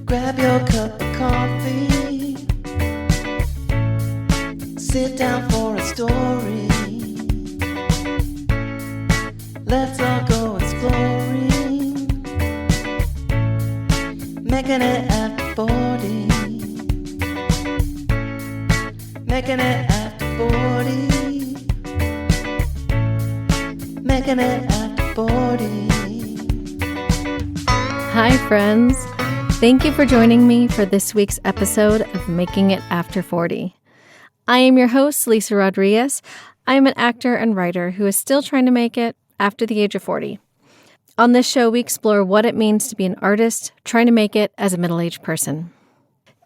Grab your cup of coffee. Sit down for a story. Let's all go exploring. Making it after 40. Making it after 40. Making it after 40. Hi, friends. Thank you for joining me for this week's episode of Making It After 40. I am your host, Lisa Rodriguez. I am an actor and writer who is still trying to make it after the age of 40. On this show, we explore what it means to be an artist trying to make it as a middle-aged person.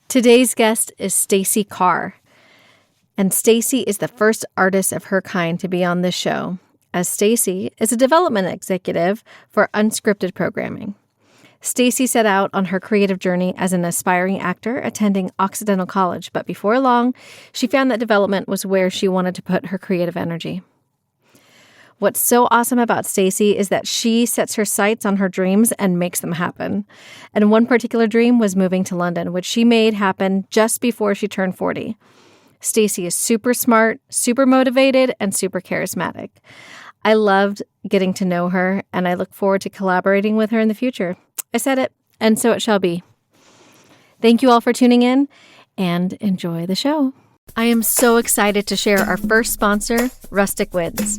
Today's guest is Stacey Carr, and Stacey is the first artist of her kind to be on this show, as Stacey is a development executive for unscripted programming. Stacey set out on her creative journey as an aspiring actor attending Occidental College, but before long, she found that development was where she wanted to put her creative energy. What's so awesome about Stacey is that she sets her sights on her dreams and makes them happen. And one particular dream was moving to London, which she made happen just before she turned 40. Stacey is super smart, super motivated, and super charismatic. I loved getting to know her, and I look forward to collaborating with her in the future. I said it, and so it shall be. Thank you all for tuning in, and enjoy the show. I am so excited to share our first sponsor, Rustic Winds.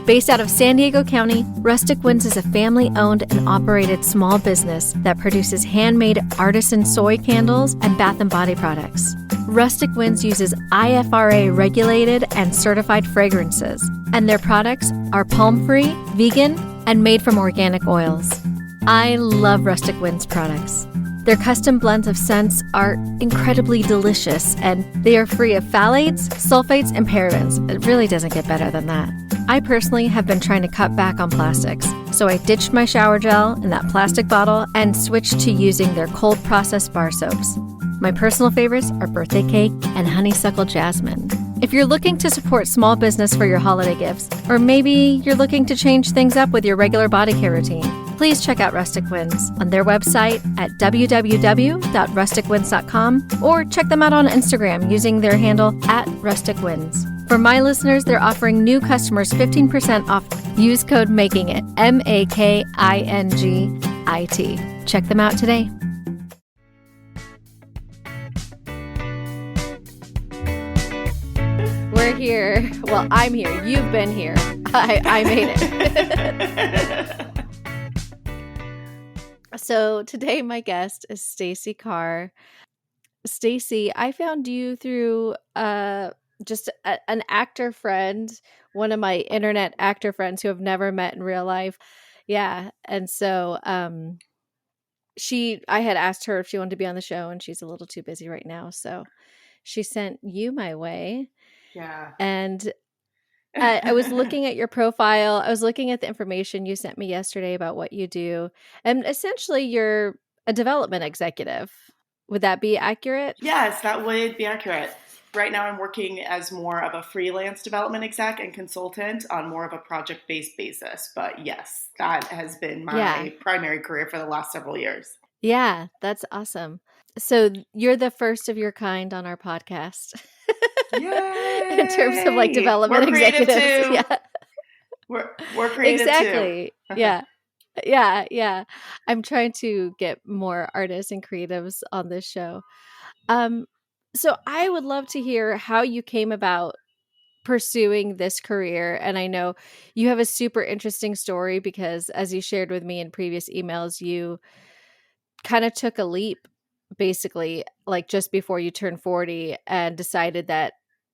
Based out of San Diego County, Rustic Winds is a family-owned and operated small business that produces handmade artisan soy candles and bath and body products. Rustic Winds uses IFRA-regulated and certified fragrances, and their products are palm-free, vegan, and made from organic oils. I love Rustic Winds products. Their custom blends of scents are incredibly delicious, and they are free of phthalates, sulfates, and parabens. It really doesn't get better than that. I personally have been trying to cut back on plastics, so I ditched my shower gel in that plastic bottle and switched to using their cold-processed bar soaps. My personal favorites are birthday cake and honeysuckle jasmine. If you're looking to support small business for your holiday gifts, or maybe you're looking to change things up with your regular body care routine, please check out Rustic Winds on their website at www.rusticwinds.com or check them out on Instagram using their handle @rusticwinds. For my listeners, they're offering new customers 15% off. Use code MAKINGIT, MAKINGIT. Check them out today. We're here. Well, I'm here. You've been here. I made it. So today my guest is Stacey Carr. Stacey, I found you through just an actor friend, one of my internet actor friends who have never met in real life. Yeah. And so I had asked her if she wanted to be on the show, and she's a little too busy right now. So she sent you my way. Yeah. And I was looking at your profile. I was looking at the information you sent me yesterday about what you do. And essentially, you're a development executive. Would that be accurate? Yes, that would be accurate. Right now, I'm working as more of a freelance development exec and consultant on more of a project-based basis. But yes, that has been my primary career for the last several years. Yeah, that's awesome. So you're the first of your kind on our podcast. Yay! In terms of like development executives. Too. Yeah. We're creative exactly. too. Yeah. I'm trying to get more artists and creatives on this show. So I would love to hear how you came about pursuing this career. And I know you have a super interesting story because, as you shared with me in previous emails, you kind of took a leap basically like just before you turned 40 and decided that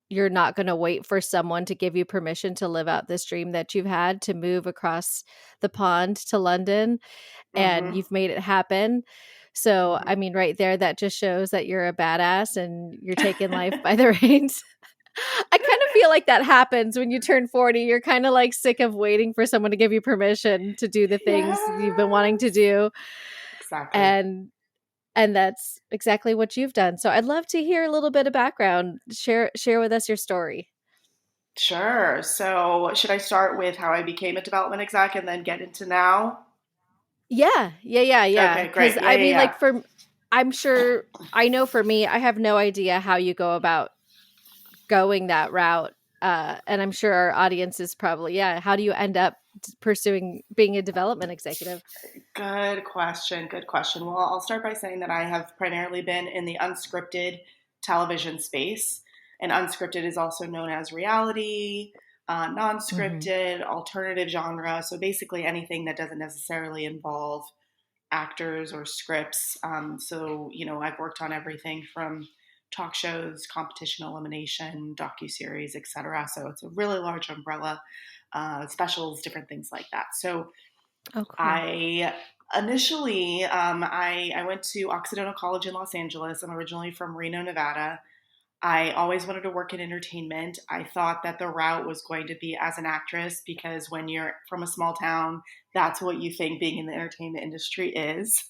you're not going to wait for someone to give you permission to live out this dream that you've had to move across the pond to London, and you've made it happen. So, I mean, right there, that just shows that you're a badass and you're taking life by the reins. I kind of feel like that happens when you turn 40. You're kind of like sick of waiting for someone to give you permission to do the things you've been wanting to do. Exactly. And that's exactly what you've done. So I'd love to hear a little bit of background. Share with us your story. Sure. So should I start with how I became a development exec and then get into now? Yeah. Okay, great. Because I mean, like I'm sure, I know for me, I have no idea how you go about going that route. And I'm sure our audience is probably, yeah, how do you end up pursuing being a development executive? Good question. Good question. Well, I'll start by saying that I have primarily been in the unscripted television space, and unscripted is also known as reality, Mm-hmm. non-scripted, alternative genre. So basically anything that doesn't necessarily involve actors or scripts. I've worked on everything from talk shows, competition elimination, docuseries, etc. So it's a really large umbrella, specials, different things like that. So Oh, cool. I initially, I went to Occidental College in Los Angeles. I'm originally from Reno, Nevada. I always wanted to work in entertainment. I thought that the route was going to be as an actress because when you're from a small town, that's what you think being in the entertainment industry is.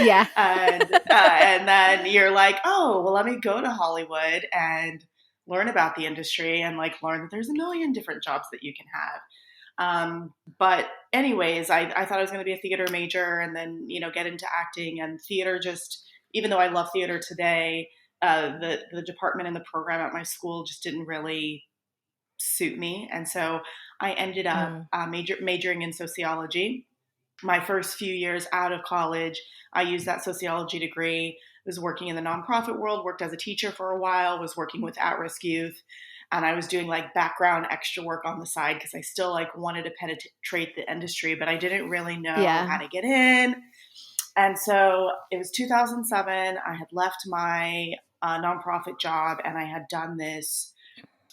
Yeah. And then you're like, oh, well, let me go to Hollywood and learn about the industry and like learn that there's a million different jobs that you can have. But anyways, I thought I was going to be a theater major and then, get into acting and theater. Just, even though I love theater today, the department and the program at my school just didn't really suit me. And so I ended up Mm. majoring in sociology. My first few years out of college, I used that sociology degree, was working in the nonprofit world, worked as a teacher for a while, was working with at-risk youth, and I was doing like background extra work on the side because I still like wanted to penetrate the industry, but I didn't really know how Yeah. to get in. And so it was 2007. I had left my nonprofit job and I had done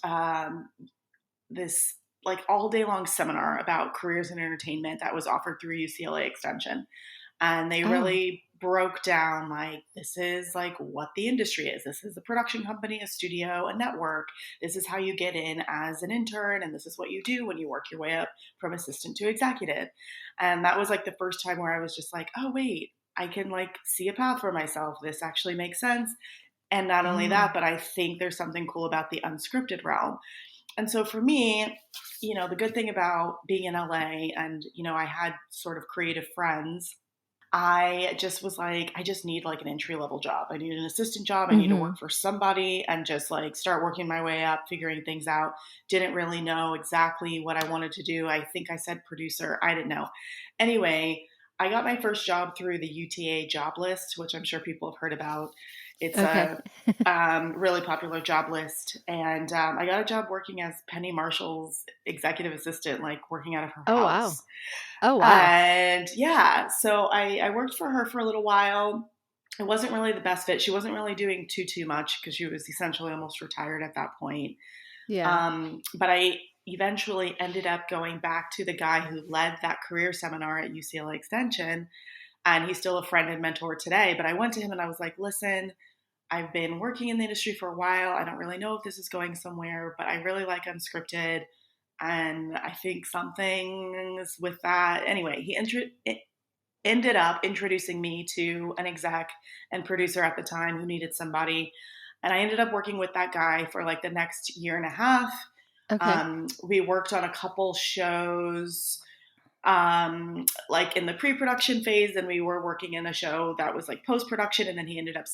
um, this like all day long seminar about careers in entertainment that was offered through UCLA Extension. And they Oh, really broke down like, this is like what the industry is. This is a production company, a studio, a network. This is how you get in as an intern. And this is what you do when you work your way up from assistant to executive. And that was like the first time where I was just like, oh, wait, I can like see a path for myself. This actually makes sense. And not only that, mm. but I think there's something cool about the unscripted realm. And so for me, the good thing about being in LA and, I had sort of creative friends. I just was like, I just need like an entry level job. I need an assistant job. I need to Mm-hmm. work for somebody and just like start working my way up, figuring things out. Didn't really know exactly what I wanted to do. I think I said producer. I didn't know. Anyway, I got my first job through the UTA job list, which I'm sure people have heard about. It's Okay. a really popular job list. And I got a job working as Penny Marshall's executive assistant, like working out of her Oh, wow. house. Oh, wow. And yeah, so I worked for her for a little while. It wasn't really the best fit. She wasn't really doing too much because she was essentially almost retired at that point. Yeah. But I eventually ended up going back to the guy who led that career seminar at UCLA Extension. And he's still a friend and mentor today. But I went to him and I was like, listen, I've been working in the industry for a while. I don't really know if this is going somewhere, but I really like unscripted. And I think something's with that. Anyway, ended up introducing me to an exec and producer at the time who needed somebody. And I ended up working with that guy for like the next year and a half. Okay. We worked on a couple shows like in the pre-production phase, and we were working in a show that was like post-production, and then he ended up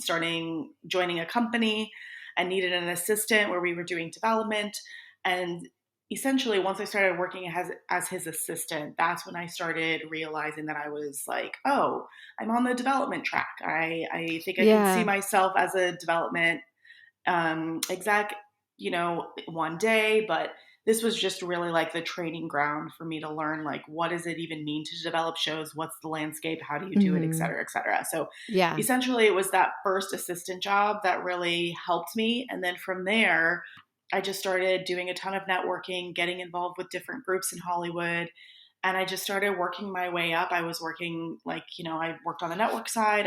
joining a company and needed an assistant where we were doing development. And essentially once I started working as his assistant, that's when I started realizing that I was like, oh, I'm on the development track. I think I could see Yeah. myself as a development exec, one day, but this was just really like the training ground for me to learn like what does it even mean to develop shows, what's the landscape, how do you do it, et Mm. cetera, et cetera. So Yeah. essentially it was that first assistant job that really helped me, and then from there I just started doing a ton of networking, getting involved with different groups in Hollywood, and I just started working my way up. I was working like, I worked on the network side,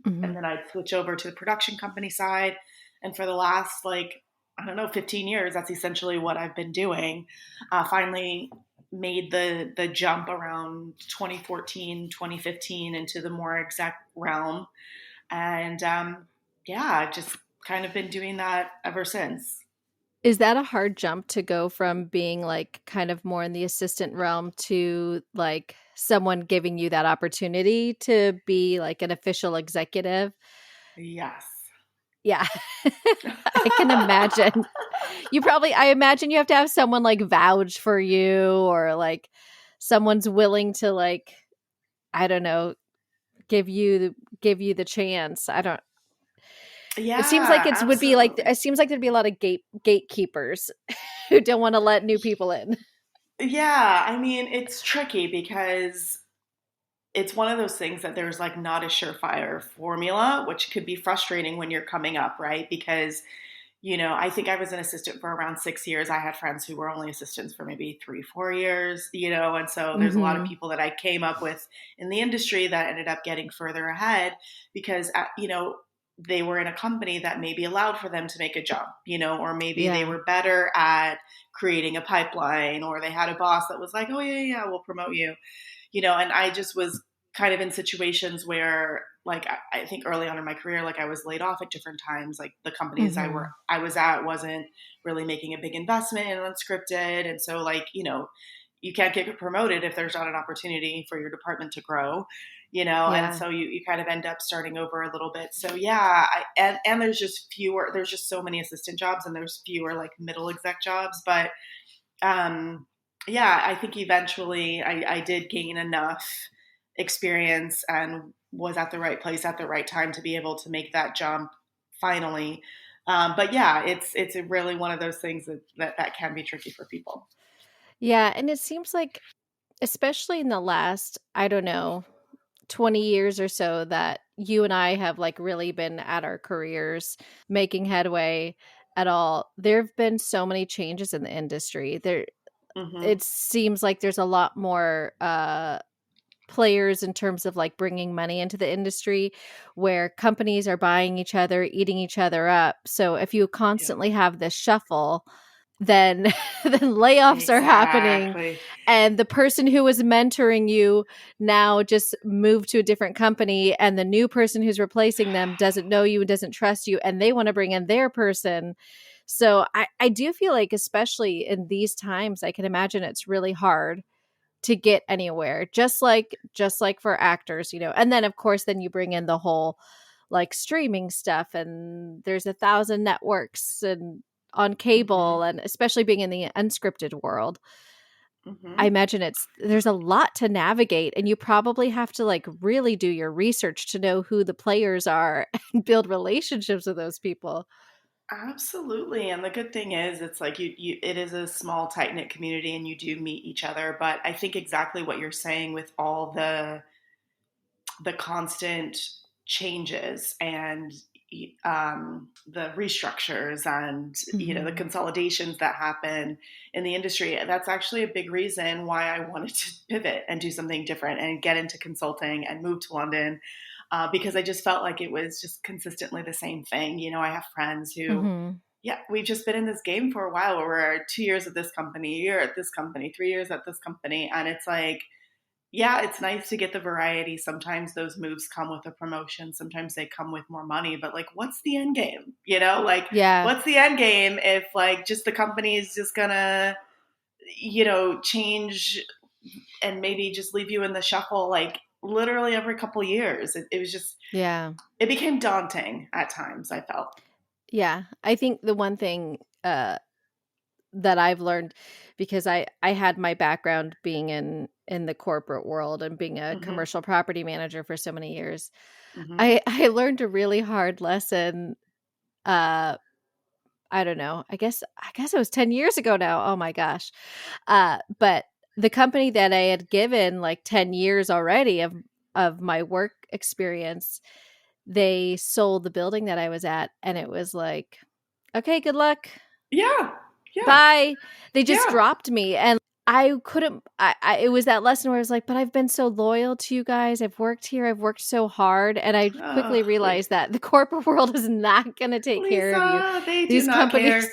Hmm. and then I'd switch over to the production company side. And for the last, like, I don't know, 15 years, that's essentially what I've been doing. Finally made the jump around 2014, 2015 into the more exact realm. And yeah, I've just kind of been doing that ever since. Is that a hard jump to go from being like kind of more in the assistant realm to like someone giving you that opportunity to be like an official executive. Yes. Yeah. I can imagine. I imagine you have to have someone like vouch for you, or like someone's willing to like, I don't know, give you the chance. I don't It seems like Yeah, it absolutely. seems like there'd be a lot of gatekeepers who don't want to let new people in. Yeah, I mean, it's tricky because it's one of those things that there's like not a surefire formula, which could be frustrating when you're coming up, right? Because, I think I was an assistant for around 6 years. I had friends who were only assistants for maybe 3, 4 years, and so there's a lot of Mhm. people that I came up with in the industry that ended up getting further ahead because, they were in a company that maybe allowed for them to make a jump, or maybe they Yeah. were better at creating a pipeline, or they had a boss that was like, oh, yeah, yeah, we'll promote you, and I just was kind of in situations where like I think early on in my career, like I was laid off at different times. Like the companies Mhm. I was at wasn't really making a big investment in unscripted. And so like, you can't get promoted if there's not an opportunity for your department to grow, and Yeah. so you kind of end up starting over a little bit. So and there's just so many assistant jobs and there's fewer like middle exec jobs. But um, yeah, I think eventually I did gain enough experience and was at the right place at the right time to be able to make that jump finally. But yeah, it's really one of those things that can be tricky for people. Yeah, and it seems like, especially in the last, I don't know, 20 years or so, that you and I have like really been at our careers making headway at all. There've been so many changes in the industry. Hmm. It seems like there's a lot more players in terms of like bringing money into the industry, where companies are buying each other, eating each other up. So if you Yeah, constantly have this shuffle, then then layoffs are happening, exactly. and the person who was mentoring you now just moved to a different company, and the new person who's replacing them doesn't know you and doesn't trust you, and they want to bring in their person. So I do feel like, especially in these times, I can imagine it's really hard to get anywhere, just like for actors. And then of course then you bring in the whole like streaming stuff, and there's 1,000 networks and on cable, Hmm. and especially being in the unscripted world, I Hmm. imagine there's a lot to navigate, and you probably have to like really do your research to know who the players are and build relationships with those people. Absolutely. And the good thing is it's like it is a small tight knit community and you do meet each other. But I think exactly what you're saying with all the constant changes and the restructures and the Mhm. consolidations that happen in the industry, that's actually a big reason why I wanted to pivot and do something different and get into consulting and move to London, because I just felt like it was just consistently the same thing. I have friends who, Mhm. yeah, we've just been in this game for a while where we're 2 years at this company, a year at this company, 3 years at this company, and it's like, yeah, it's nice to get the variety. Sometimes those moves come with a promotion. Sometimes they come with more money, but like, what's the end game? Like, Yeah. what's the end game if like just the company is just gonna, change and maybe just leave you in the shuffle like literally every couple years? It was just, Yeah. it became daunting at times, I felt. Yeah. I think the one thing that I've learned, because I had my background being in the corporate world and being a Hmm. commercial property manager for so many years. Hmm. I learned a really hard lesson. uh I don't know. I guess it was 10 years ago now. Oh my gosh. But the company that I had given like 10 years already of my work experience, they sold the building that I was at, and it was like, okay, good luck. Yeah. Yeah. Bye. They just Yeah. dropped me, and I couldn't it was that lesson where I was like, "But I've been so loyal to you guys. I've worked here. I've worked so hard." And I quickly Oh, realized that the corporate world is not going to take care of you. Lisa, they do These not care. companies,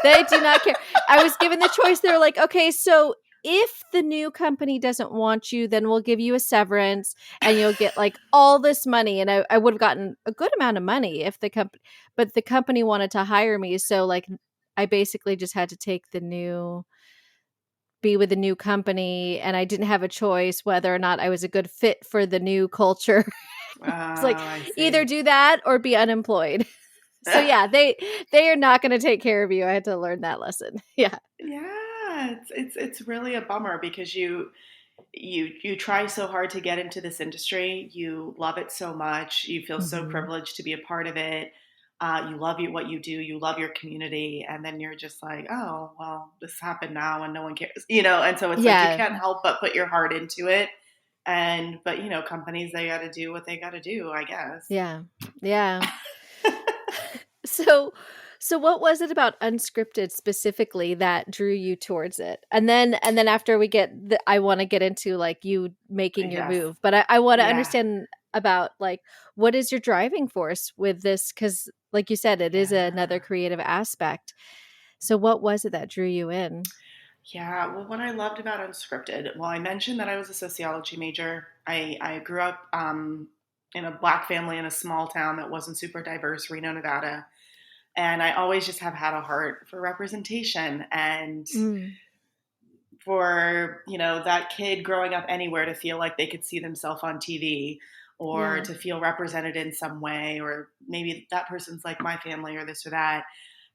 they do not care. I was given the choice. They're like, "Okay, so if the new company doesn't want you, then we'll give you a severance and you'll get like all this money." And I would have gotten a good amount of money if the company, but the company wanted to hire me. So like I basically just had to take be with a new company and I didn't have a choice whether or not I was a good fit for the new culture. Oh, It's like I either see. do that or be unemployed. So yeah, they are not going to take care of you. I had to learn that lesson. Yeah. Yeah, it's really a bummer because you try so hard to get into this industry. You love it so much. You feel so Mhm. privileged to be a part of it. You love what you do. You love your community, and then you're just like, oh, well, this happened now, and no one cares, And so it's like you Yeah. can't help but put your heart into it. But companies, they got to do what they got to do, I guess. Yeah. Yeah. So what was it about unscripted specifically that drew you towards it? And then after we get I want to get into like you making your Yes, move, but I want to yeah, understand about like what is your driving force with this, cuz like you said it is another yeah. creative aspect. So what was it that drew you in? Yeah, well, what I loved about unscripted, well, I mentioned that I was a sociology major. I grew up in a Black family in a small town that wasn't super diverse, Reno, Nevada. And I always just have had a heart for representation and Mm, for, that kid growing up anywhere to feel like they could see themselves on TV or yeah. to feel represented in some way, or maybe that person's like my family or this or that.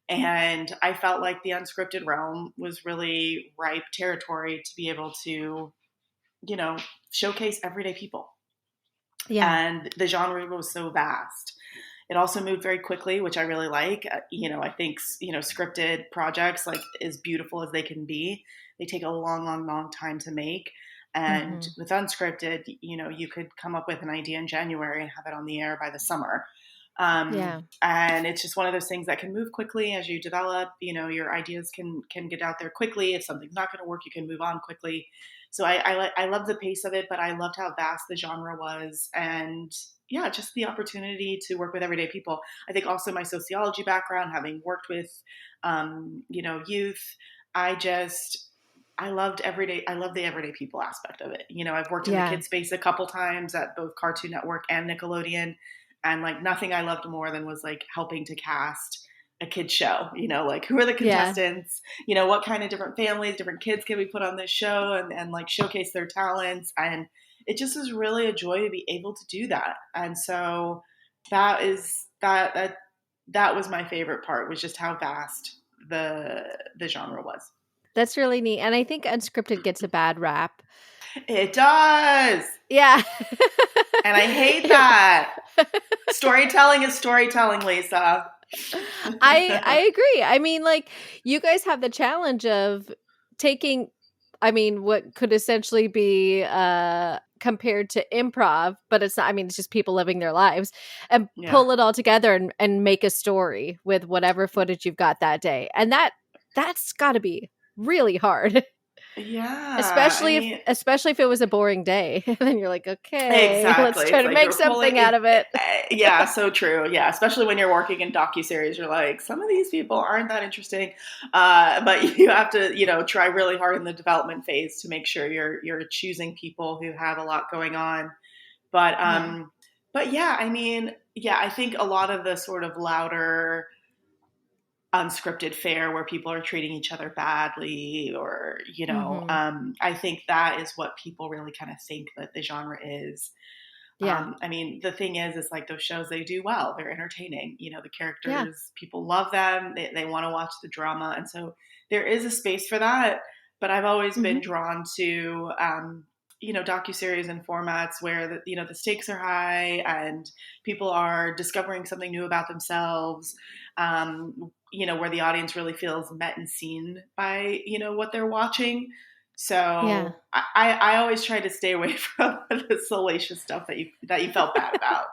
And I felt like the unscripted realm was really ripe territory to be able to, you know, showcase everyday people. Yeah. And the genre was so vast. It also moved very quickly, which I really like. I think, scripted projects, like as beautiful as they can be, they take a long, long, long time to make. And Mhm. with unscripted, you could come up with an idea in January and have it on the air by the summer. Yeah. And it's just one of those things that can move quickly as you develop. Your ideas can get out there quickly. If something's not going to work, you can move on quickly. So I love the pace of it, but I loved how vast the genre was, and yeah, just the opportunity to work with everyday people. I think also my sociology background, having worked with, youth, I just I loved everyday. I love the everyday people aspect of it. I've worked in the Yeah. kids space a couple times at both Cartoon Network and Nickelodeon, and like nothing I loved more than was like helping to cast a kid's show. Like who are the Yeah. contestants? What kind of different families, different kids can we put on this show and like showcase their talents. And it just is really a joy to be able to do that. And so that was my favorite part, was just how vast the genre was. That's really neat. And I think unscripted gets a bad rap. It does. Yeah. And I hate that. Storytelling is storytelling, Lisa. I agree. I mean, like you guys have the challenge of taking what could essentially be compared to improv, but it's not, it's just people living their lives and Yeah. pull it all together and make a story with whatever footage you've got that day. And that's got to be really hard. Yeah. I Especially mean, if it was a boring day. And then you're like, okay, let's exactly. try It's to like make you're something pulling out it. of it. Yeah, so true. Yeah, especially when you're working in docuseries, you're like, some of these people aren't that interesting, but you have to, try really hard in the development phase to make sure you're choosing people who have a lot going on. But Yeah. yeah, I mean, yeah, I think a lot of the sort of louder unscripted fare where people are treating each other badly, or Hmm. I think that is what people really kind of think that the genre is. Yeah. I mean, the thing is like those shows, they do well, they're entertaining, the Yeah. characters, people love them, they want to watch the drama, and so there is a space for that. But I've always Hmm. been drawn to docuseries and formats where the stakes are high and people are discovering something new about themselves, where the audience really feels met and seen by what they're watching. Yeah. So I always try to stay away from the salacious stuff that you felt bad about.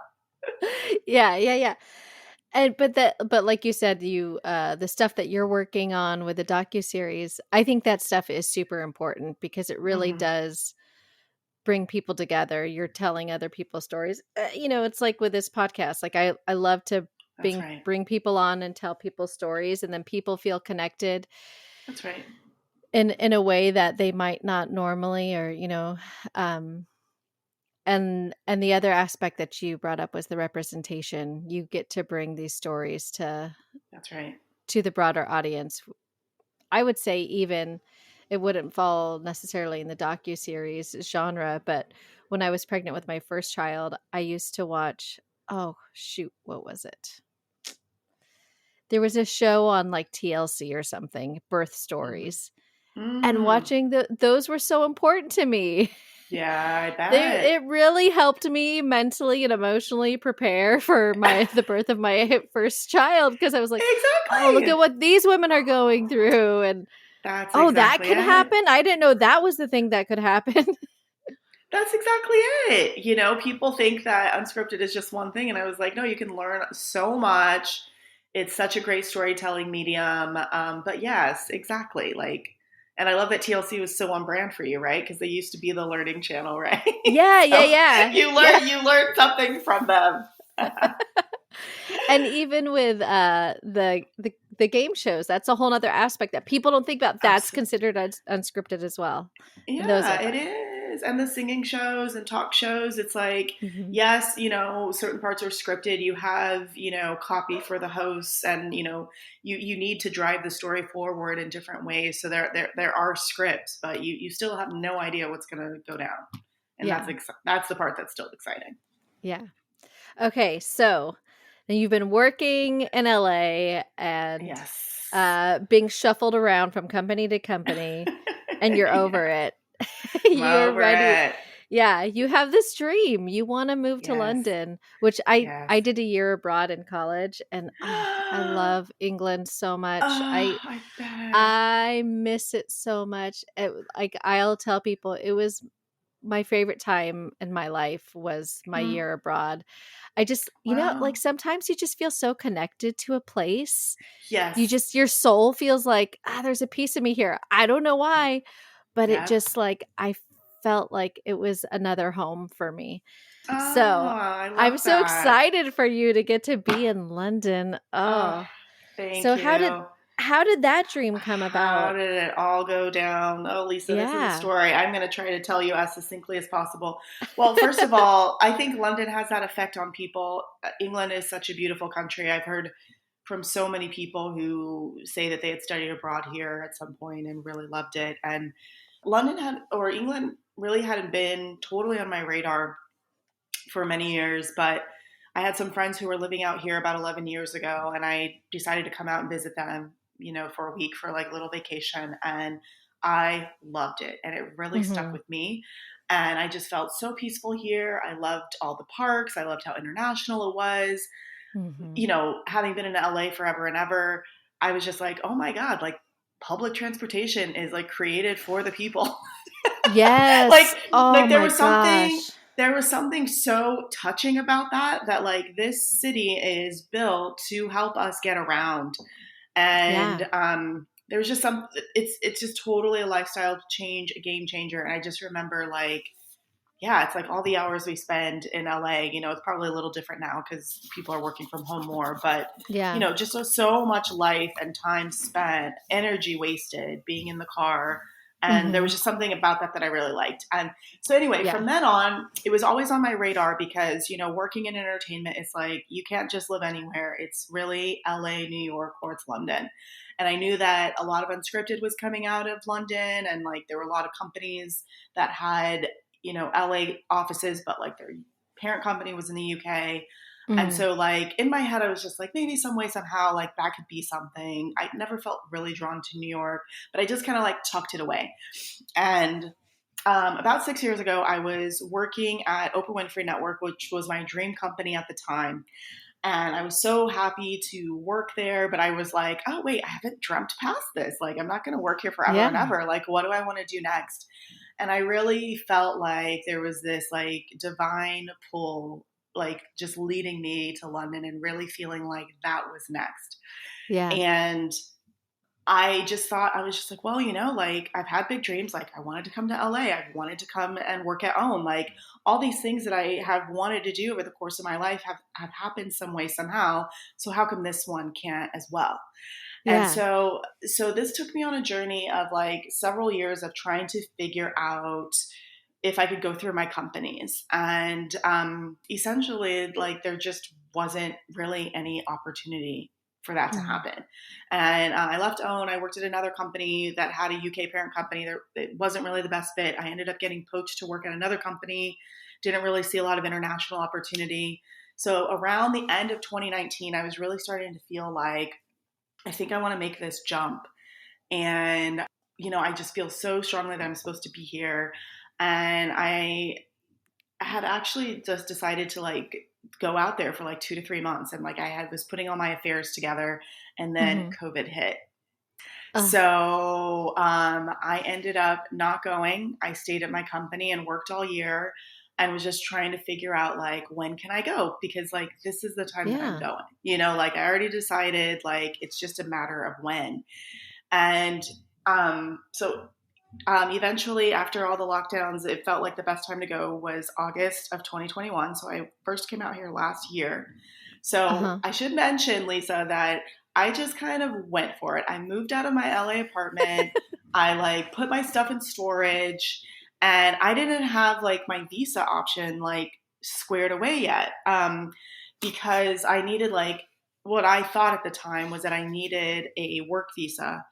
Yeah. Yeah. Yeah. And but like you said, you the stuff that you're working on with the docuseries, I think that stuff is super important because it really Hmm. does bring people together. You're telling other people's stories. It's like with this podcast. Like I love to That's right. bring people on and tell people's stories, and then people feel connected That's right. in a way that they might not normally, or um and the other aspect that you brought up was the representation. You get to bring these stories That's right. to the broader audience. I would say even it wouldn't fall necessarily in the docuseries genre, but when I was pregnant with my first child, I used to watch, oh shoot, what was it? There was a show on like TLC or something, Birth Mhm. Stories. And Mm. watching those were so important to me. Yeah, I bet. It really helped me mentally and emotionally prepare for the birth of my first child, because I was like, oh, look at Exactly. what these women are going through, and That's oh, that exactly could it. happen. I didn't know that was the thing that could happen. That's exactly it. You know, people think that unscripted is just one thing, and I was like, no, you can learn so much. It's such a great storytelling medium. But yes, exactly. Like, and I love that TLC was so on brand for you, right? Because they used to be the learning channel, right? Yeah, yeah, So yeah, you yeah. learn something from them. And even with the game shows, that's a whole other aspect that people don't think about. That's Absolutely. considered unscripted as well. And those are Yeah, it fun. is. And the singing shows and talk shows, it's like, Mhm. yes, you know, certain parts are scripted. You have, you know, copy for the hosts and, you know, you need to drive the story forward in different ways. So there are scripts, but you still have no idea what's going to go down. And Yeah, that's the part that's still exciting. yeah. Okay, so then you've been working in LA and Yes. being shuffled around from company to company, and you're over Yeah. it. I'm You're over ready. it. Yeah, you have this dream. You want to move to Yes. London, which I Yes. I did a year abroad in college, and I Oh, love England so much. I bet. I miss it so much. Like I'll tell people, it was my favorite time in my life was my Hmm. year abroad. I just, like Wow. sometimes you just feel so connected to a place. Yes. Your soul feels like, there's a piece of me here. I don't know why, but it Yep. just like, I felt like it was another home for me. Oh, So I I'm love so that. excited for you to get to be in London. Oh, Oh, thank so you. how did that dream come How about? did it all go down? Oh, Lisa, this is a Yeah. story I'm going to try to tell you as succinctly as possible. Well, first of all, I think London has that effect on people. England is such a beautiful country. I've heard from so many people who say that they had studied abroad here at some point and really loved it. And England really hadn't been totally on my radar for many years, but I had some friends who were living out here about 11 years ago, and I decided to come out and visit them, you know, for a week for like a little vacation. And I loved it, and it really stuck Mhm. with me. And I just felt so peaceful here. I loved all the parks. I loved how international it was. Mhm. You know, having been in LA forever and ever, I was just like, oh my God, like public transportation is like created for the people. like Yes. Oh like my gosh. there was something so touching about that like this city is built to help us get around. Yeah. And there was just it's just totally a lifestyle change, a game changer. And I just remember like, yeah, it's like all the hours we spend in LA, you know, it's probably a little different now because people are working from home more, but you Yeah. know, just so much life and time spent, energy wasted being in the car. And there was Mhm. just something about that I really liked. And so anyway, Yeah. from then on, it was always on my radar because, you know, working in entertainment, it's like you can't just live anywhere. It's really LA, New York, or it's London. And I knew that a lot of unscripted was coming out of London, and like there were a lot of companies that had, you know, LA offices, but like their parent company was in the UK. And Mm. so like in my head, I was just like, maybe some way, somehow, like that could be something. I never felt really drawn to New York, but I just kind of like tucked it away. And about 6 years ago, I was working at Oprah Winfrey Network, which was my dream company at the time. And I was so happy to work there, but I was like, oh, wait, I haven't dreamt past this. Like, I'm not going to work here forever and Yeah. ever. Like, what do I want to do next? And I really felt like there was this like divine pull, like just leading me to London and really feeling like that was next. Yeah. And I just thought, I was just like, well, you know, like I've had big dreams. Like I wanted to come to LA. I wanted to come and work at OWN. Like all these things that I have wanted to do over the course of my life have happened some way, somehow. So how come this one can't as well? And Yeah. so this took me on a journey of like several years of trying to figure out if I could go through my companies. And essentially, like there just wasn't really any opportunity for that to Mhm. happen. And I left OWN. I worked at another company that had a UK parent company. It wasn't really the best fit. I ended up getting poached to work at another company. Didn't really see a lot of international opportunity. So around the end of 2019, I was really starting to feel like, I think I want to make this jump. And, I just feel so strongly that I'm supposed to be here. And I had actually just decided to go out there for 2 to 3 months. And was putting all my affairs together, and then Mhm. COVID hit. Ugh. So I ended up not going. I stayed at my company and worked all year and was just trying to figure out when can I go? Because this is the time that I'm Yeah. going. I already decided it's just a matter of when. And eventually, after all the lockdowns, it felt like the best time to go was August of 2021. So I first came out here last year. So Uh-huh. I should mention, Lisa, that I just kind of went for it. I moved out of my LA apartment. I put my stuff in storage, and I didn't have my visa option squared away yet, because I needed what I thought at the time was that I needed a work visa,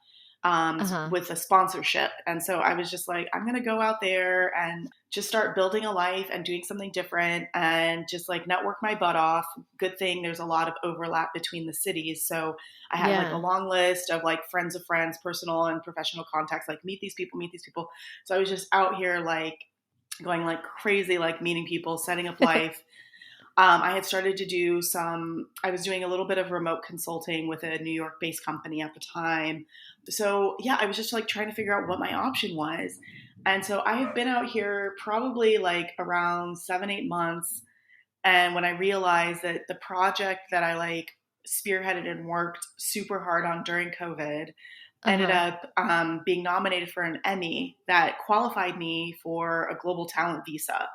Uh-huh. with a sponsorship. And so I was just I'm going to go out there and just start building a life and doing something different and just network my butt off. Good thing there's a lot of overlap between the cities. So I had a Yeah. long list of friends of friends, personal and professional contacts, meet these people, meet these people. So I was just out here going crazy, meeting people, setting up life. I had started to I was doing a little bit of remote consulting with a New York based company at the time. So yeah, I was just trying to figure out what my option was. And so I had been out here probably around 7, 8 months. And when I realized that the project that I spearheaded and worked super hard on during COVID ended Uh-huh. up being nominated for an Emmy that qualified me for a global talent visa.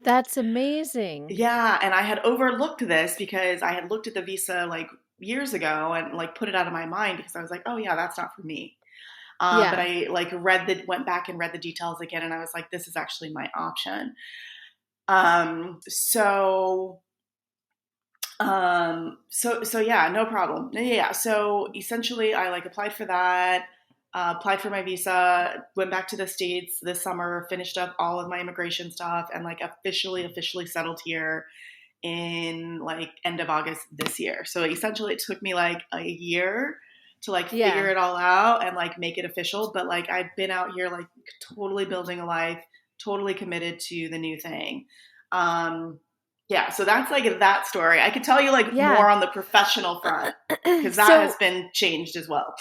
That's amazing. Yeah, and I had overlooked this because I had looked at the visa years ago and put it out of my mind because I was like, oh yeah, that's not for me. But Yeah. I went back and read the details again, and I was like, this is actually my option. So so yeah, no problem. Yeah, so essentially I applied for that, applied for my visa, went back to the States this summer, finished up all of my immigration stuff, and officially settled here in end of August this year. So essentially it took me a year to figure Yeah. it all out and make it official. But I've been out here totally building a life, totally committed to the new thing. Yeah, so that's that story. I could tell you Yeah. more on the professional front because that has So been changed as well.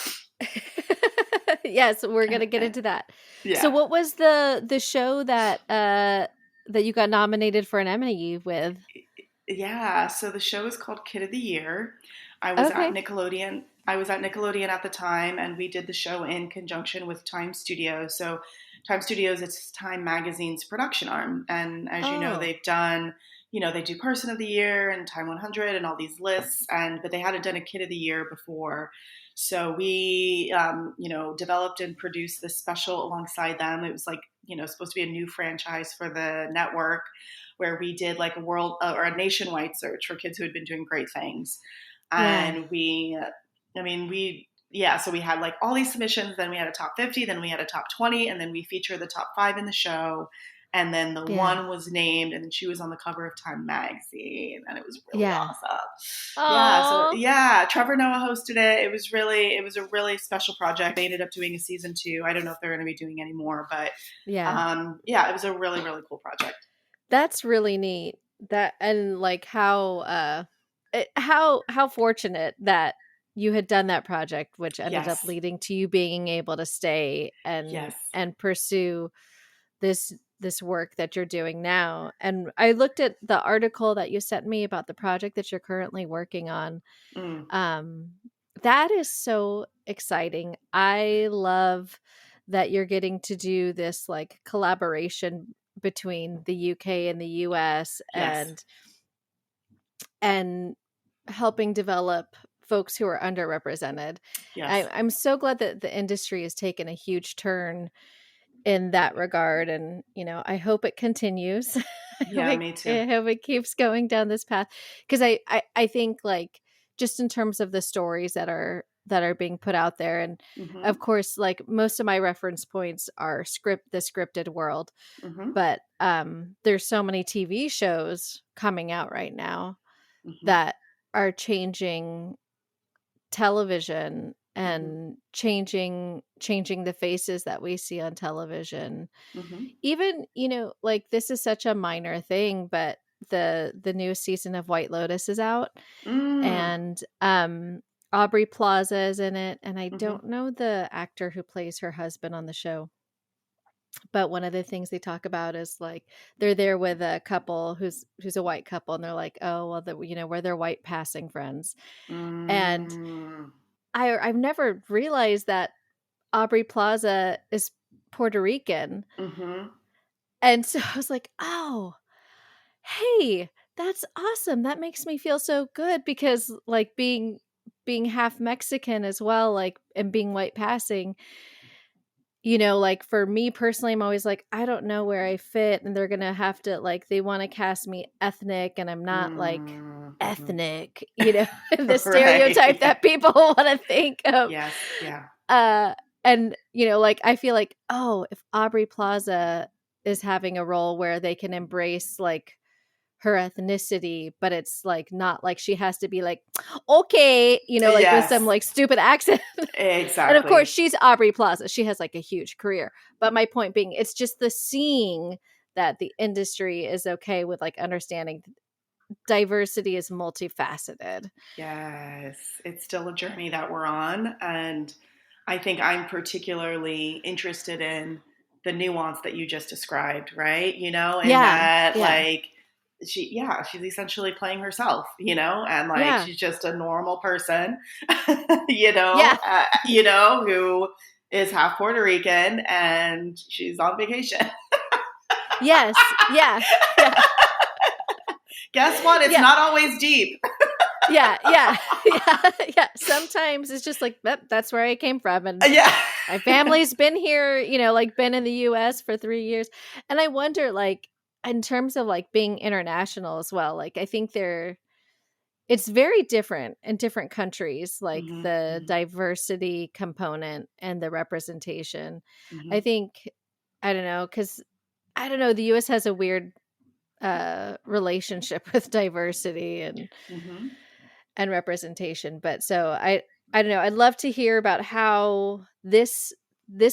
yes, we're gonna get into that. So Yeah. what was the show that you got nominated for an Emmy with? Yeah, so the show is called Kid of the Year. I was at Okay. Nickelodeon. I was at Nickelodeon at the time, and we did the show in conjunction with Time Studios. So, Time Studios, it's Time Magazine's production arm, and as you know, Oh. they've done, they do Person of the Year and Time 100 and all these lists, but they hadn't done a Kid of the Year before. So we, developed and produced this special alongside them. It was supposed to be a new franchise for the network where we did a world or a nationwide search for kids who had been doing great things. Yeah. And yeah, so we had all these submissions, then we had a top 50, then we had a top 20, and then we featured the top 5 in the show. And then the Yeah. one was named, and then she was on the cover of Time Magazine, and it was really Yeah. awesome. Yeah, so Oh. yeah, Trevor Noah hosted it. It was a really special project. They ended up doing a season 2. I don't know if they're going to be doing any more, but Yeah. yeah, it was a really, really cool project. That's really neat. That and how fortunate that you had done that project, which ended up Yes, leading to you being able to stay yes. and pursue this work that you're doing now. And I looked at the article that you sent me about the project that you're currently working on. Mm, Um, that is so exciting. I love that you're getting to do this collaboration between the UK and the US yes, and helping develop folks who are underrepresented. yes. I'm so glad that the industry has taken a huge turn in that regard, and I hope it continues. Yeah, me too. I hope it keeps going down this path because I think just in terms of the stories that are being put out there. And Mm-hmm. of course, like most of my reference points are the scripted world, Mm-hmm. but there's so many TV shows coming out right now Mm-hmm. that are changing television Mm-hmm. and changing the faces that we see on television. Mm-hmm. Even, like, this is such a minor thing, but the new season of White Lotus is out, Mm. and Aubrey Plaza is in it, and I Mm-hmm. don't know the actor who plays her husband on the show. But one of the things they talk about is, like, they're there with a couple who's a white couple, and they're like, oh well, we're their white passing friends. And Mm. I've never realized that Aubrey Plaza is Puerto Rican. Mm-hmm. And so I was like, oh, hey, that's awesome. That makes me feel so good, because, like, being half Mexican as well, like, and being white passing, like, for me personally, I'm always like, I don't know where I fit, and they're gonna have to, like, they want to cast me ethnic, and I'm not, like, Mm-hmm. ethnic, the stereotype Right. that people want to think of. Yes. Yeah. And like, I feel like, oh, if Aubrey Plaza is having a role where they can embrace, like, her ethnicity, but it's, like, not like she has to be like, okay, like, with some, Yes. like, stupid accent. And of course, Exactly. she's Aubrey Plaza. She has, like, a huge career. But my point being, it's just the seeing that the industry is okay with, like, understanding diversity is multifaceted. Yes. It's still a journey that we're on. And I think I'm particularly interested in the nuance that you just described, right? And Yeah. that, Yeah. like, she's essentially playing herself, and, like, Yeah. she's just a normal person, Yeah. who is half Puerto Rican and she's on vacation. Yes. Yeah. Yeah. Guess what? It's Yeah. not always deep. Yeah. Yeah. Sometimes it's just like, that's where I came from. And Yeah. my family's been here, like, been in the US for 3 years. And I wonder, like, in terms of, like, being international as well, like, I think it's very different in different countries, like, Mm-hmm, the diversity component and the representation. mm-hmm, I think, I don't know, because I don't know, the US has a weird relationship with diversity mm-hmm. and representation. But so I don't know, I'd love to hear about how this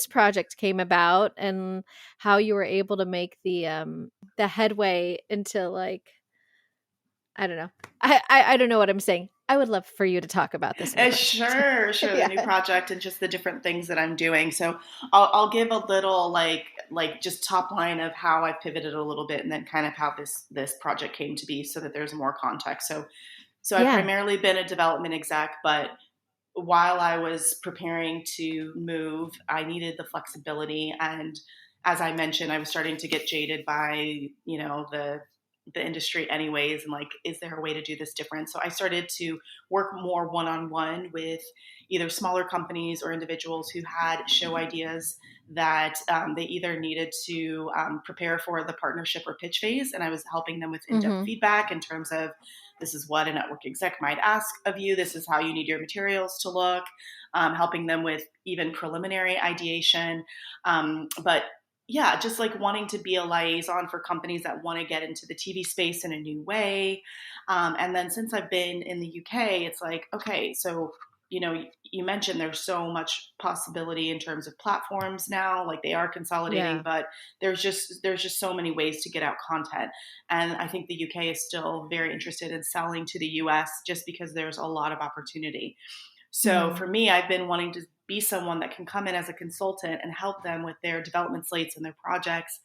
project came about, and how you were able to make the headway into, like, I don't know. I don't know what I'm saying. I would love for you to talk about this new project. Sure. The new Yeah. project and just the different things that I'm doing. So I'll give a little, like just top line of how I pivoted a little bit, and then kind of how this project came to be, so that there's more context. So I've Yeah. primarily been a development exec, but while I was preparing to move, I needed the flexibility. And as I mentioned, I was starting to get jaded by, the industry anyways. And, like, is there a way to do this different? So I started to work more one-on-one with either smaller companies or individuals who had show ideas that they either needed to prepare for the partnership or pitch phase. And I was helping them with in-depth Mm-hmm. feedback in terms of, this is what a network exec might ask of you. This is how you need your materials to look, helping them with even preliminary ideation. But yeah, just, like, wanting to be a liaison for companies that want to get into the TV space in a new way. And then since I've been in the UK, it's like, okay, so, you mentioned there's so much possibility in terms of platforms now, like, they are consolidating, Yeah. but there's just so many ways to get out content. And I think the UK is still very interested in selling to the US, just because there's a lot of opportunity. So for me, I've been wanting to be someone that can come in as a consultant and help them with their development slates and their projects,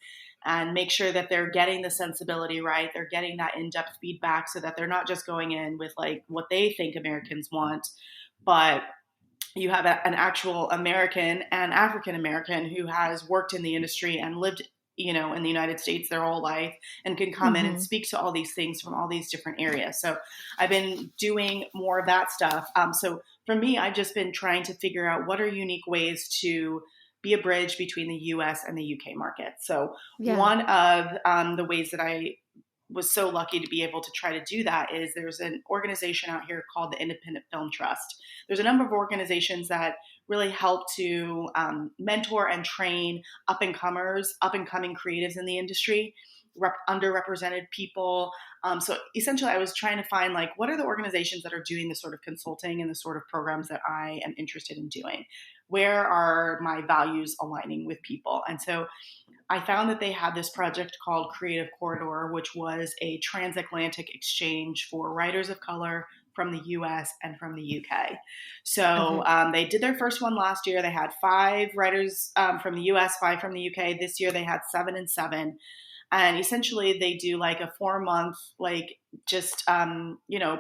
and make sure that they're getting the sensibility right. They're getting that in-depth feedback, so that they're not just going in with, like, what they think Americans want, but you have an actual American and African American who has worked in the industry and lived, in the United States their whole life, and can come in and speak to all these things from all these different areas. So I've been doing more of that stuff. So for me, I've just been trying to figure out what are unique ways to be a bridge between the US and the UK market. So Yeah. one of the ways that I was so lucky to be able to try to do that is there's an organization out here called the Independent Film Trust. There's a number of organizations that really help to mentor and train up-and-coming creatives in the industry, underrepresented people. So essentially I was trying to find like, what are the organizations that are doing the sort of consulting and the sort of programs that I am interested in doing? Where are my values aligning with people? And so I found that they had this project called Creative Corridor, which was a transatlantic exchange for writers of color from the US and from the UK. So they did their first one last year. They had 5 writers from the US, 5 from the UK. This year they had 7 and 7. And essentially they do like a 4-month, like just,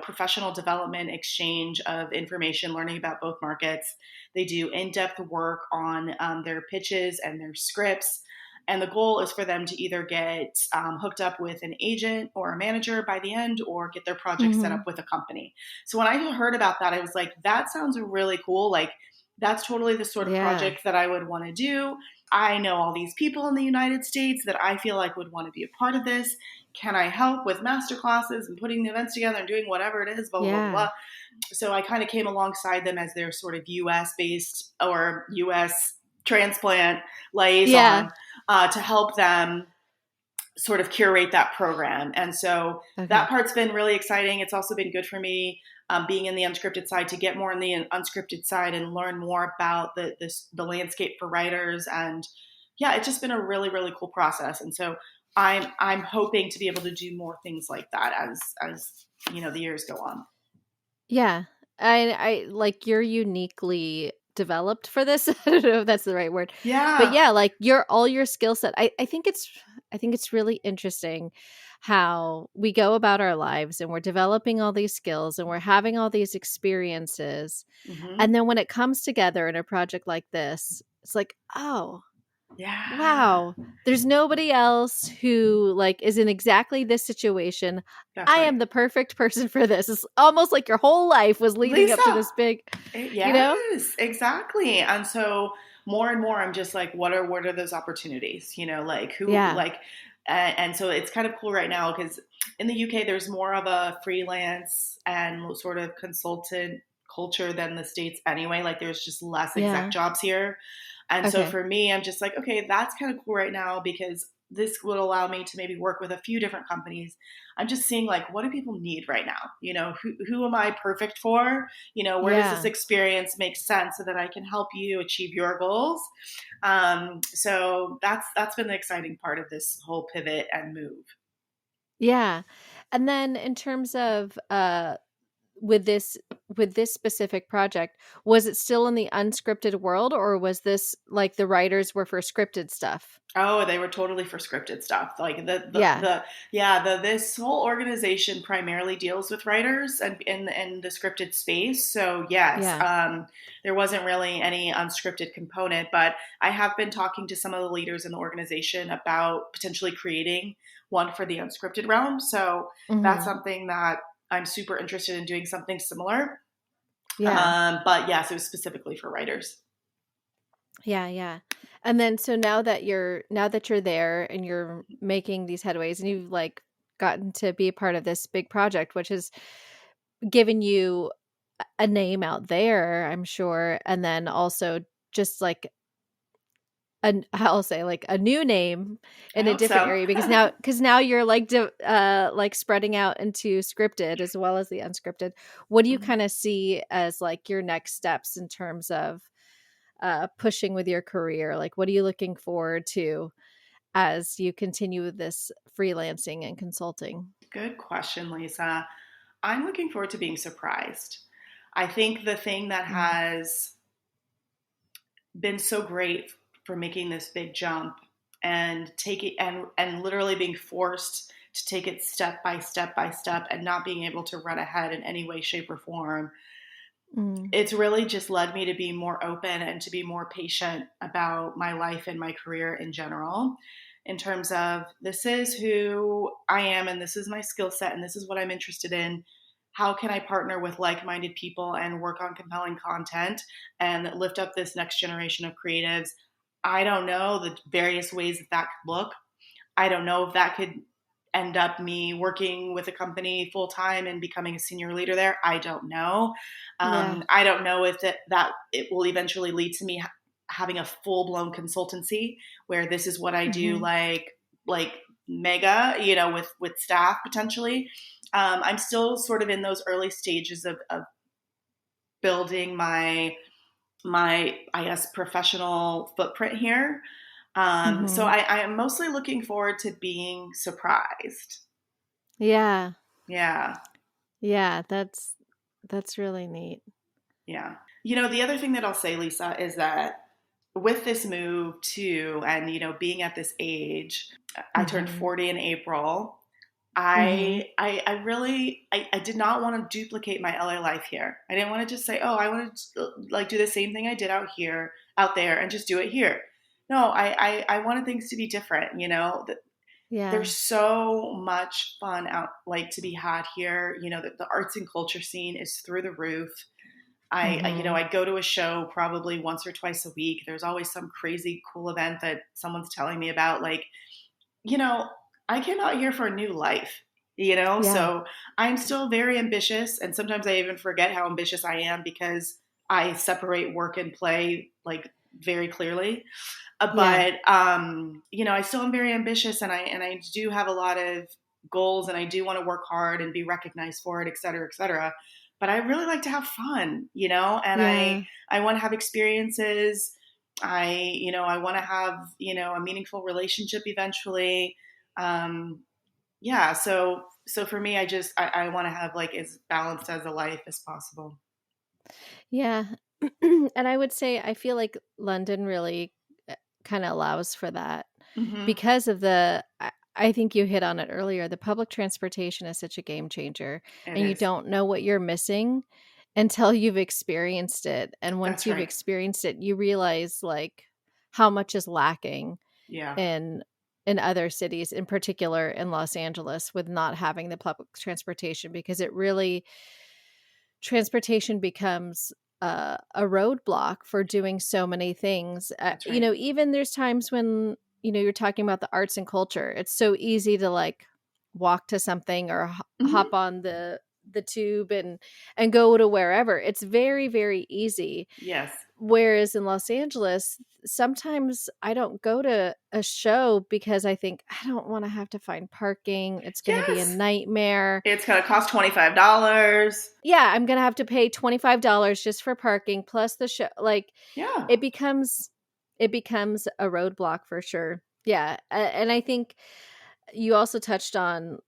professional development exchange of information, learning about both markets. They do in-depth work on their pitches and their scripts. And the goal is for them to either get hooked up with an agent or a manager by the end, or get their project set up with a company. So when I heard about that, I was like, that sounds really cool. Like, that's totally the sort of project that I would want to do. I know all these people in the United States that I feel like would want to be a part of this. Can I help with master classes and putting the events together and doing whatever it is, blah, blah, blah. So I kind of came alongside them as their sort of US based or US transplant liaison to help them sort of curate that program. And so that part's been really exciting. It's also been good for me being in the unscripted side to get more in the unscripted side and learn more about the landscape for writers. And it's just been a really, really cool process. And so I'm hoping to be able to do more things like that as the years go on. Yeah. I like, you're uniquely developed for this. I don't know if that's the right word. Yeah. But like all your skill set. I think it's really interesting how we go about our lives and we're developing all these skills and we're having all these experiences. And then when it comes together in a project like this, it's like, oh, yeah, wow, there's nobody else who like is in exactly this situation. That's I right. am the perfect person for this. It's almost like your whole life was leading up to this big, Yes, exactly. And so more and more I'm just like, what are those opportunities? Like who, like, and so it's kind of cool right now because in the UK, there's more of a freelance and sort of consultant culture than the States anyway. Like there's just less exec jobs here. And so for me, I'm just like, okay, that's kind of cool right now because this would allow me to maybe work with a few different companies. I'm just seeing like, what do people need right now? Who am I perfect for? Where does this experience make sense so that I can help you achieve your goals? So that's been the exciting part of this whole pivot and move. Yeah. And then in terms of with this specific project, was it still in the unscripted world, or was this like the writers were for scripted stuff? Oh, they were totally for scripted stuff. Like this whole organization primarily deals with writers and in the scripted space. So yes, there wasn't really any unscripted component, but I have been talking to some of the leaders in the organization about potentially creating one for the unscripted realm. So that's something that I'm super interested in doing, something similar. But yes, it was specifically for writers. Yeah. And then so now that you're there and you're making these headways and you've like gotten to be a part of this big project, which has given you a name out there, I'm sure, and then also just like I'll say like a new name in a different area because now you're like spreading out into scripted as well as the unscripted. What do you kind of see as like your next steps in terms of pushing with your career? Like, what are you looking forward to as you continue with this freelancing and consulting? Good question, Lisa. I'm looking forward to being surprised. I think the thing that has been so great for making this big jump and take it and literally being forced to take it step by step by step and not being able to run ahead in any way, shape, or form. It's really just led me to be more open and to be more patient about my life and my career in general, in terms of this is who I am and this is my skill set and this is what I'm interested in. How can I partner with like-minded people and work on compelling content and lift up this next generation of creatives? I don't know the various ways that could look. I don't know if that could end up me working with a company full time and becoming a senior leader there. I don't know. Yeah. I don't know if that it will eventually lead to me having a full blown consultancy where this is what I do, like mega, with staff potentially. I'm still sort of in those early stages of building my I guess professional footprint here. So I am mostly looking forward to being surprised. Yeah. Yeah. Yeah. That's really neat. Yeah. The other thing that I'll say, Lisa, is that with this move too, and, being at this age, I turned 40 in April. I really I did not want to duplicate my LA life here. I didn't want to just say, oh, I want to like do the same thing I did out there and just do it here. No, I wanted things to be different, Yeah. There's so much fun out like to be had here. The arts and culture scene is through the roof. I go to a show probably once or twice a week. There's always some crazy cool event that someone's telling me about. Like, I came out here for a new life, Yeah. so I'm still very ambitious. And sometimes I even forget how ambitious I am because I separate work and play like very clearly. But I still am very ambitious, and I do have a lot of goals, and I do want to work hard and be recognized for it, et cetera, et cetera. But I really like to have fun, and I want to have experiences. I want to have, a meaningful relationship eventually. So for me, I want to have like as balanced as a life as possible. Yeah. And I would say I feel like London really kind of allows for that because of I think you hit on it earlier. The public transportation is such a game changer, It and you is. don't know what you're missing until you've experienced it. And once That's you've right. experienced it, you realize like how much is lacking Yeah. in other cities, in particular in Los Angeles, with not having the public transportation, because transportation becomes a roadblock for doing so many things. That's right. Even there's times when, you're talking about the arts and culture. It's so easy to like walk to something or hop on the tube and go to wherever. It's very, very easy. Yes. Whereas in Los Angeles, sometimes I don't go to a show because I think I don't want to have to find parking. It's going to be a Yes. nightmare. It's going to cost $25. Yeah, I'm going to have to pay $25 just for parking plus the show. Like, Yeah. it becomes a roadblock for sure. Yeah. And I think you also touched on,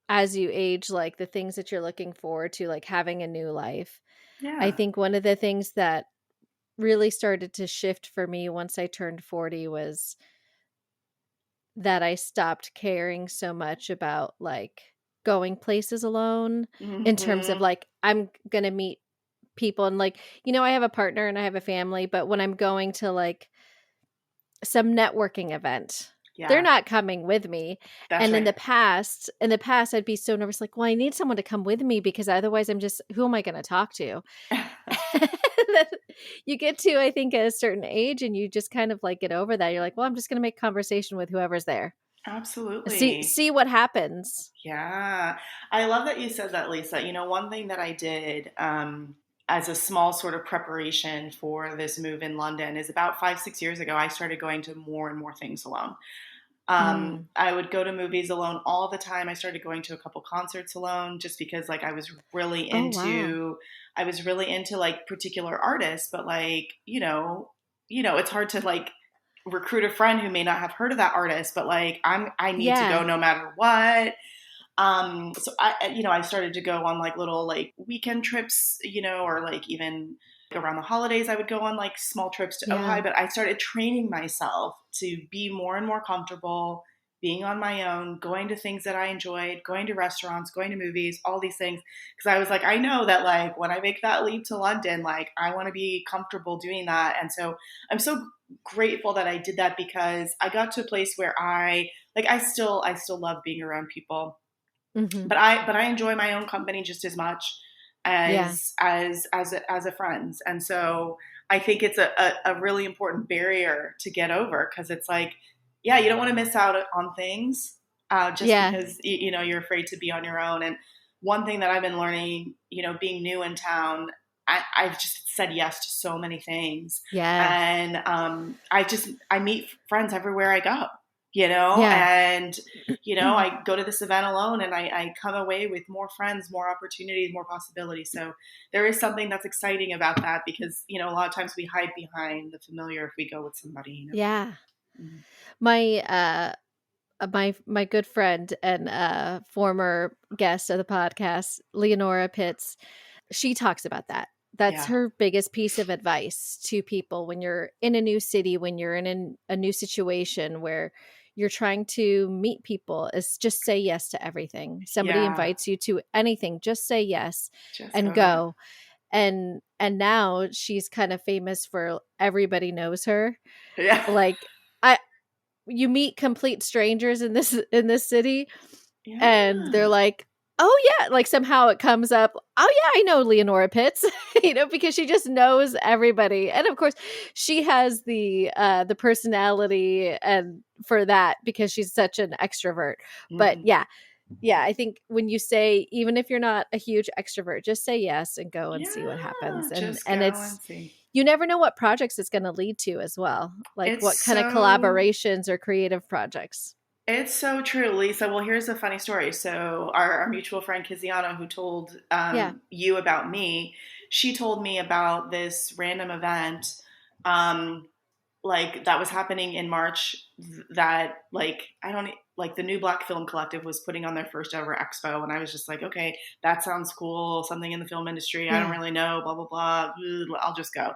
as you age, like the things that you're looking forward to, like having a new life. Yeah. I think one of the things that really started to shift for me once I turned 40 was that I stopped caring so much about like going places alone, in terms of like I'm going to meet people and like, I have a partner and I have a family, but when I'm going to like some networking event, they're not coming with me. That's and right. in the past I'd be so nervous, like, well, I need someone to come with me because otherwise who am I going to talk to? You get to, I think, at a certain age and you just kind of like get over that. You're like, well, I'm just going to make conversation with whoever's there. Absolutely. See what happens. Yeah. I love that you said that, Lisa. One thing that I did as a small sort of preparation for this move in London is about 5-6 years ago, I started going to more and more things alone. I would go to movies alone all the time. I started going to a couple concerts alone just because like I was really into like particular artists, but like, it's hard to like recruit a friend who may not have heard of that artist, but like I need to go no matter what. So I started to go on like little like weekend trips, or like even around the holidays, I would go on like small trips to Ojai, but I started training myself to be more and more comfortable being on my own, going to things that I enjoyed, going to restaurants, going to movies, all these things. Cause I was like, I know that like when I make that leap to London, like I want to be comfortable doing that. And so I'm so grateful that I did that because I got to a place where I still love being around people. But I enjoy my own company just as much as a friend's. And so I think it's a really important barrier to get over because it's like, yeah, you don't want to miss out on things, just Yeah. because, you're afraid to be on your own. And one thing that I've been learning, being new in town, I've just said yes to so many things. Yeah. And I meet friends everywhere I go, Yeah. and, I go to this event alone and I come away with more friends, more opportunities, more possibilities. So there is something that's exciting about that because, a lot of times we hide behind the familiar if we go with somebody. Yeah. Mhm. My good friend and former guest of the podcast, Leonora Pitts, she talks about that. That's Yeah. her biggest piece of advice to people when you're in a new city, when you're in a new situation where you're trying to meet people, is just say yes to everything. Somebody Yeah. invites you to anything, just say yes Just and go to it. go. And now she's kind of famous for everybody knows her. Yeah. Like you meet complete strangers in this city and they're Yeah. like, oh yeah, like somehow it comes up, oh yeah, I know Leonora Pitts, because she just knows everybody. And of course she has the personality and for that because she's such an extrovert. But Mhm. yeah, I think when you say, even if you're not a huge extrovert, just say yes and go and see what Yeah. happens. and Just go and it's and see. you never know what projects it's going to lead to as well, like It's what kind of so collaborations or creative projects. It's so true, Lisa. Well, here's a funny story. So, our mutual friend Kiziana, who told Yeah. you about me, she told me about this random event, um, like that was happening in March. That like I don't like the New Black Film Collective was putting on their first ever expo, and I was just like, okay, that sounds cool. Something in the film industry. I don't Yeah. really know. Blah blah blah. I'll just go.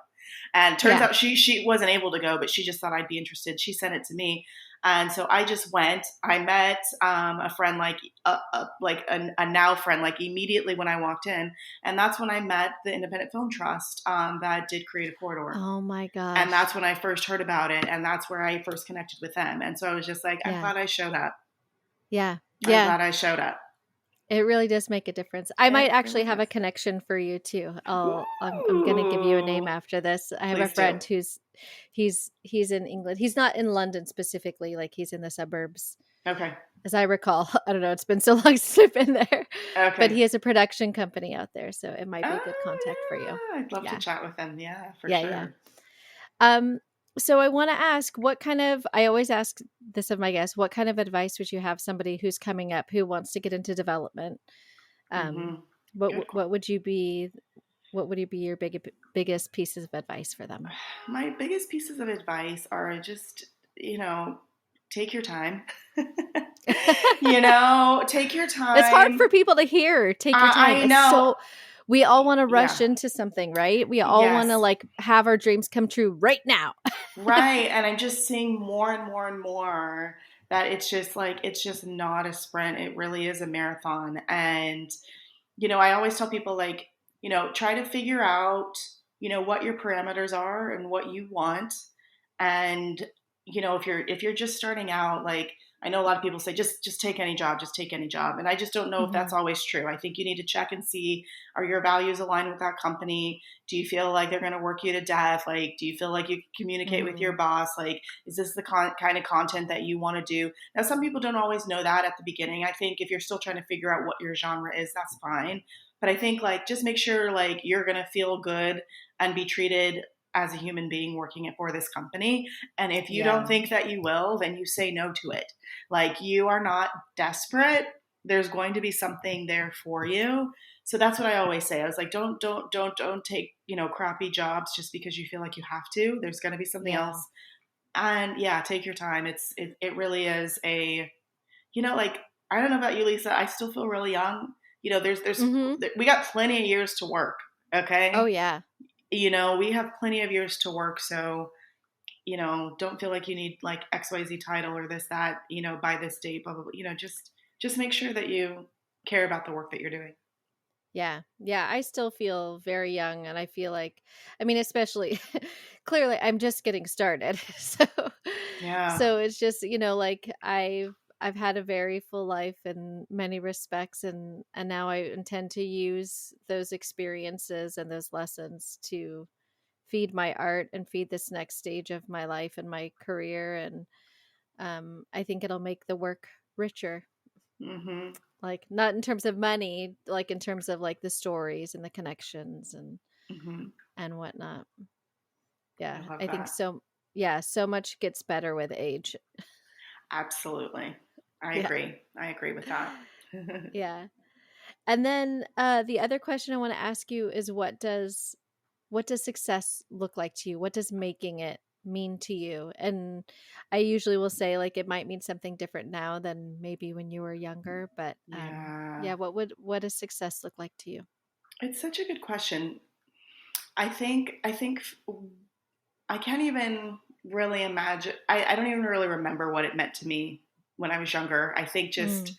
And turns Yeah. out she wasn't able to go, but she just thought I'd be interested. She sent it to me, and so I just went. I met a friend, a now friend, like immediately when I walked in, and that's when I met the Independent Film Trust that did Creative Corridor, Oh my and gosh. that's when I first heard about it, and that's where I first connected with them. And so I was just like, I'm Yeah. glad I showed up. Yeah. I'm Yeah. glad I showed up. It really does make a difference. I might It actually really have a does. connection for you too. I'm going to give you a name Ooh, after this. I have a please do. friend he's in England. He's not in London specifically, like he's in the suburbs. Okay. As I recall, I don't know, it's been so long since I've been there. But Okay. he has a production company out there, so it might be a good contact for you. Oh, yeah. I'd love to Yeah. chat with them. Yeah, for Yeah, yeah. sure. So I want to ask, I always ask this of my guests, what kind of advice would you have somebody who's coming up who wants to get into development? Mm-hmm. Um, Good. what would you be? What would be your biggest pieces of advice for them? My biggest pieces of advice are just, take your time. Take your It's hard for time. people to hear. Take your time. I It's know. so we all want to rush Yeah. into something, right? We all want to Yes. like have our dreams come true right now. Right. And I'm just seeing more and more and more that it's just not a sprint. It really is a marathon. And, I always tell people like, try to figure out, what your parameters are and what you want. And, if you're just starting out, like, I know a lot of people say just take any job, just take any job. And I just don't know if Hmm. that's always true. I think you need to check and see, are your values aligned with that company? Do you feel like they're going to work you to death? Like, do you feel like you can communicate with your Hmm. boss? Like, is this the kind of content that you want to do? Now, some people don't always know that at the beginning. I think if you're still trying to figure out what your genre is, that's fine. But I think like just make sure like you're going to feel good and be treated as a human being working for this company. And if you don't Yeah. think that you will, then you say no to it. Like you are not desperate. There's going to be something there for you. So that's what I always say. I was like, don't take, crappy jobs just because you feel like you have to. There's going to be something Yeah. else. And yeah, take your time. It really is like, I don't know about you, Lisa. I still feel really young. Hmm. We got plenty of years to work. Oh Okay. yeah. We have plenty of years to work. So, don't feel like you need like XYZ title or this, that, by this date, blah, blah, blah. Just make sure that you care about the work that you're doing. Yeah. Yeah. I still feel very young and I feel like, I mean, especially clearly I'm just getting started. Yeah. So it's just, like I've had a very full life in many respects and now I intend to use those experiences and those lessons to feed my art and feed this next stage of my life and my career. And I think it'll make the work richer. Mm-hmm. Like not in terms of money, like in terms of like the stories and the connections and whatnot. Yeah, I love I think that. so. Yeah, so much gets better with age. Absolutely. I Yeah. agree. I agree with that. Yeah. And then the other question I want to ask you is what does success look like to you? What does making it mean to you? And I usually will say like it might mean something different now than maybe when you were younger, but Yeah. yeah, what does success look like to you? It's such a good question. I think I can't even really imagine. I don't even really remember what it meant to me when I was younger. I think just Mm,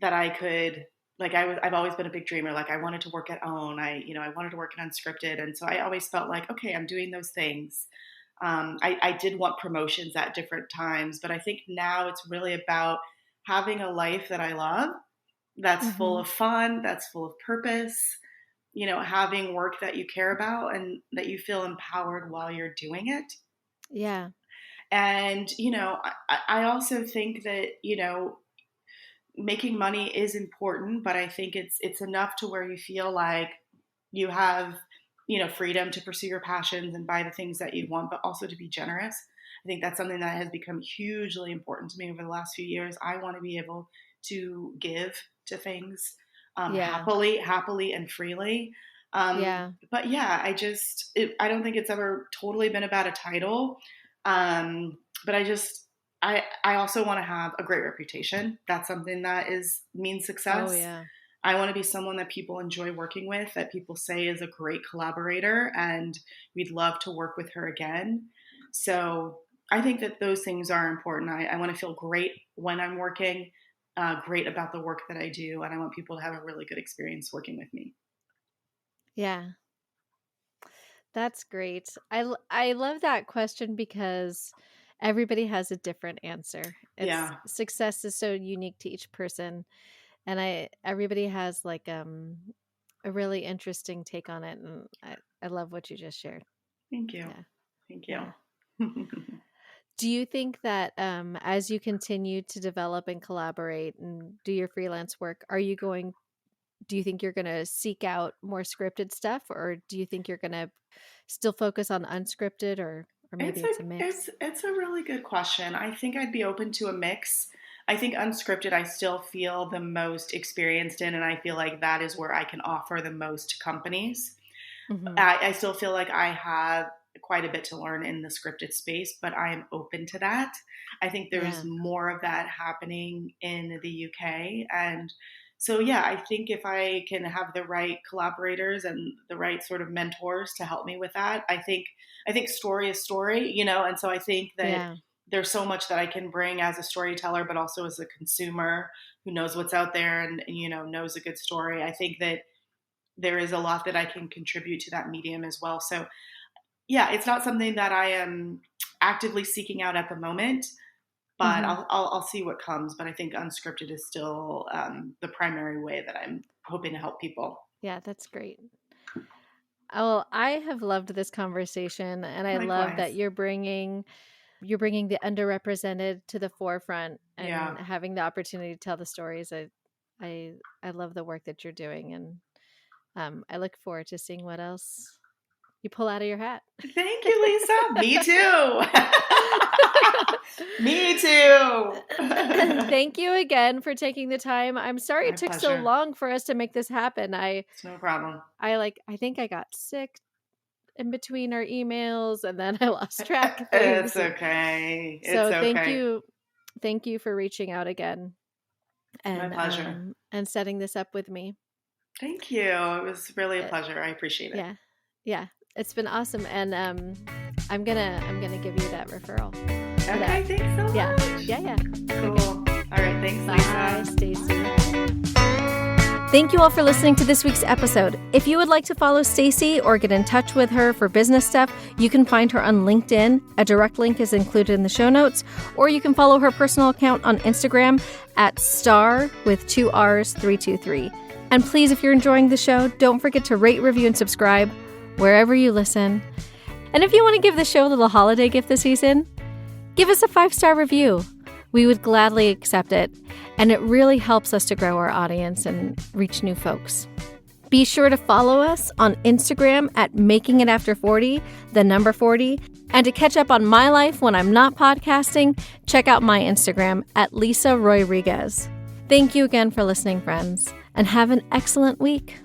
that I could, like, I've always been a big dreamer. Like I wanted to work at OWN. I wanted to work in unscripted. And so I always felt like, okay, I'm doing those things. I did want promotions at different times, but I think now it's really about having a life that I love, that's full mm-hmm. of fun, that's full of purpose, having work that you care about and that you feel empowered while you're doing it. Yeah. And, I also think that, making money is important, but I think it's enough to where you feel like you have, freedom to pursue your passions and buy the things that you want, but also to be generous. I think that's something that has become hugely important to me over the last few years. I want to be able to give to things Yeah. happily and freely. Yeah. But yeah, I don't think it's ever totally been about a title. But I also want to have a great reputation. That's something that means Oh success. yeah. I want to be someone that people enjoy working with, that people say is a great collaborator, and we'd love to work with her again. So I think that those things are important. I want to feel great when I'm working, great about the work that I do, and I want people to have a really good experience working with me. Yeah. That's great. I love that question because everybody has a different answer. It's Yeah, success is so unique to each person, and everybody has like a really interesting take on it, and I love what you just shared. thank you. Yeah. Thank you. Yeah. Do you think that as you continue to develop and collaborate and do your freelance work, do you think you're going to seek out more scripted stuff, or do you think you're going to still focus on unscripted, or maybe It's a it's a mix? it's a really good question. I think I'd be open to a mix. I think unscripted I still feel the most experienced in, and I feel like that is where I can offer the most to companies. Hmm. I still feel like I have quite a bit to learn in the scripted space, but I am open to that. I think there's Yeah. more of that happening in the UK. And so, yeah, I think if I can have the right collaborators and the right sort of mentors to help me with that, I think story is story, and so I think that Yeah. there's so much that I can bring as a storyteller, but also as a consumer who knows what's out there and knows a good story. I think that there is a lot that I can contribute to that medium as well. So yeah, it's not something that I am actively seeking out at the moment, but Hmm. I'll see what comes. But I think unscripted is still the primary way that I'm hoping to help people. Yeah, that's great. Oh, I have loved this conversation, and I love Likewise. that you're bringing the underrepresented to the forefront Yeah. and having the opportunity to tell the stories. I I love the work that you're doing, and I look forward to seeing what else you pull out of your hat. Thank you, Lisa. Me too. Me too. Thank you again for taking the time. I'm sorry My it took so pleasure. long for us to make this happen. It's no problem. I think I got sick in between our emails, and then I lost track of It's things. okay. It's So thank okay. you. Thank you for reaching out again My pleasure. and setting this up with me. Thank you. It was really a Uh, pleasure. I appreciate it. yeah. Yeah. It's been awesome, and I'm gonna give you that referral for Okay, that. thanks so Yeah. much. Yeah, yeah. Cool. Okay. All right, thanks, Bye, Lisa. Stacy. Thank you all for listening to this week's episode. If you would like to follow Stacey or get in touch with her for business stuff, you can find her on LinkedIn. A direct link is included in the show notes, or you can follow her personal account on Instagram at star with 2 R's 323. And please, if you're enjoying the show, don't forget to rate, review, and subscribe wherever you listen. And if you want to give the show a little holiday gift this season, give us a 5-star review. We would gladly accept it. and it really helps us to grow our audience and reach new folks. Be sure to follow us on Instagram at Making It After 40, the number 40. And to catch up on my life when I'm not podcasting, check out my Instagram at Lisa Rodriguez. Thank you again for listening, friends, and have an excellent week.